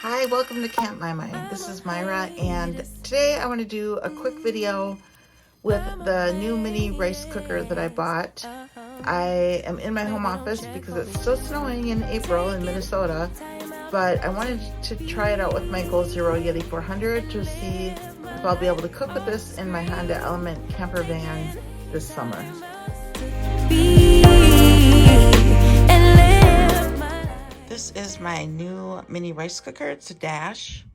Hi, welcome to Camp My Mind. This is Myra, and today I want to do a quick video with the new mini rice cooker that I bought. I am in my home office because it's still snowing in April in Minnesota, but I wanted to try it out with my Goal Zero Yeti 400 to see if I'll be able to cook with this in my Honda Element camper van this summer. This is my new mini rice cooker. It's a Dash.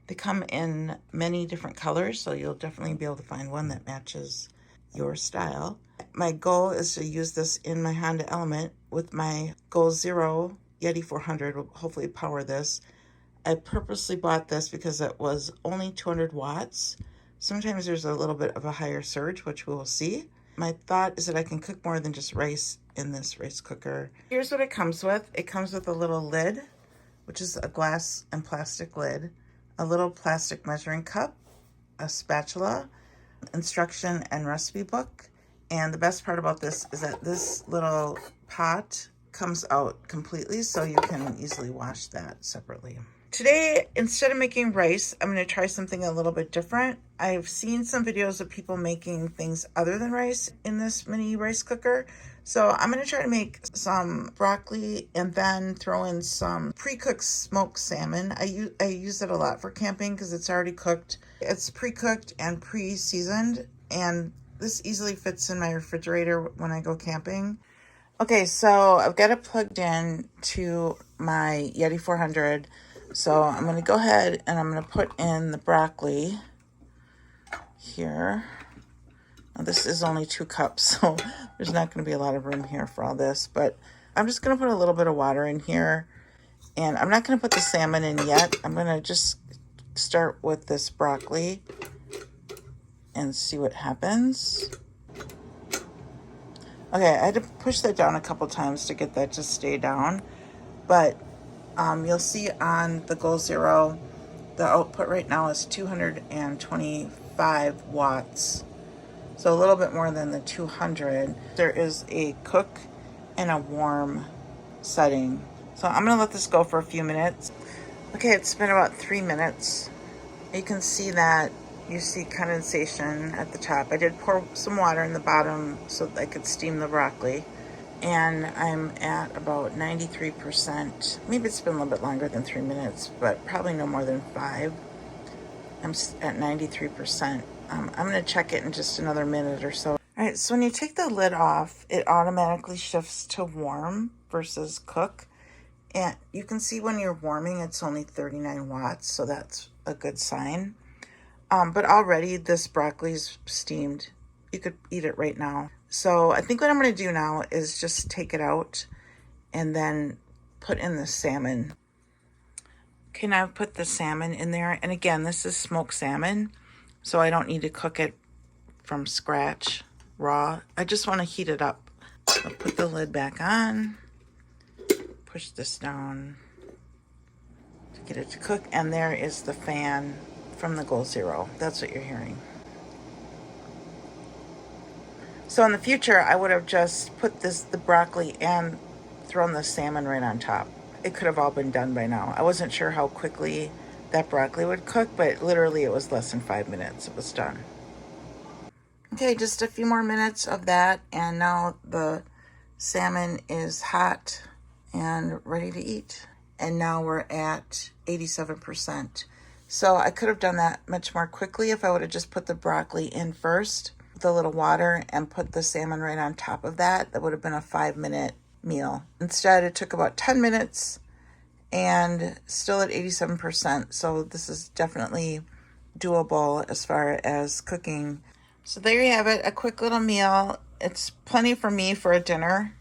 They come in many different colors, so you'll definitely be able to find one that matches your style. My goal is to use this in my Honda Element with my Goal Zero Yeti 400. Will hopefully power this. I purposely bought this because it was only 200 watts. Sometimes there's a little bit of a higher surge, which we will see. My thought is that I can cook more than just rice in this rice cooker. Here's what it comes with. It comes with a little lid, which is a glass and plastic lid, a little plastic measuring cup, a spatula, instruction and recipe book. And the best part about this is that this little pot comes out completely, so you can easily wash that separately. Today, instead of making rice, I'm going to try something a little bit different. I've seen some videos of people making things other than rice in this mini rice cooker. So I'm going to try to make some broccoli and then throw in some pre-cooked smoked salmon. I use it a lot for camping because it's already cooked. It's pre-cooked and pre-seasoned, and this easily fits in my refrigerator when I go camping. Okay, so I've got it plugged in to my Yeti 400. So I'm going to go ahead and I'm going to put in the broccoli here. Now, this is only 2 cups, so there's not going to be a lot of room here for all this. But I'm just going to put a little bit of water in here. And I'm not going to put the salmon in yet. I'm going to just start with this broccoli and see what happens. Okay, I had to push that down a couple times to get that to stay down. But you'll see on the Goal Zero, the output right now is 225 watts. So a little bit more than the 200. There is a cook and a warm setting. So I'm gonna let this go for a few minutes. Okay, it's been about 3 minutes. You can see that you see condensation at the top. I did pour some water in the bottom so that I could steam the broccoli. And I'm at about 93%. Maybe it's been a little bit longer than 3 minutes, but probably no more than 5. I'm at 93%. I'm going to check it in just another minute or so. All right, so when you take the lid off, it automatically shifts to warm versus cook. And you can see when you're warming, it's only 39 watts, so that's a good sign. But already this broccoli's steamed. You could eat it right now. So I think what I'm going to do now is just take it out and then put in the salmon. Okay, now I've put the salmon in there. And again, this is smoked salmon, so I don't need to cook it from scratch, raw. I just want to heat it up. I'll put the lid back on, push this down to get it to cook. And there is the fan from the Goal Zero. That's what you're hearing. So in the future, I would have just put the broccoli and thrown the salmon right on top. It could have all been done by now. I wasn't sure how quickly that broccoli would cook, but literally it was less than 5 minutes. It was done. Okay, just a few more minutes of that, and now the salmon is hot and ready to eat. And now we're at 87%. So I could have done that much more quickly if I would have just put the broccoli in first, the little water, and put the salmon right on top of that. That would have been a 5-minute meal. Instead, it took about 10 minutes and still at 87%. So this is definitely doable as far as cooking. So there you have it, a quick little meal. It's plenty for me for a dinner.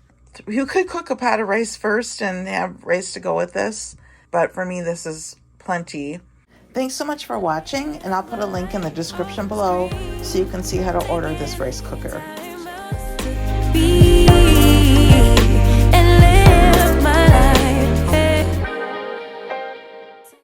You could cook a pot of rice first and have rice to go with this, but for me, this is plenty. Thanks so much for watching, and I'll put a link in the description below so you can see how to order this rice cooker.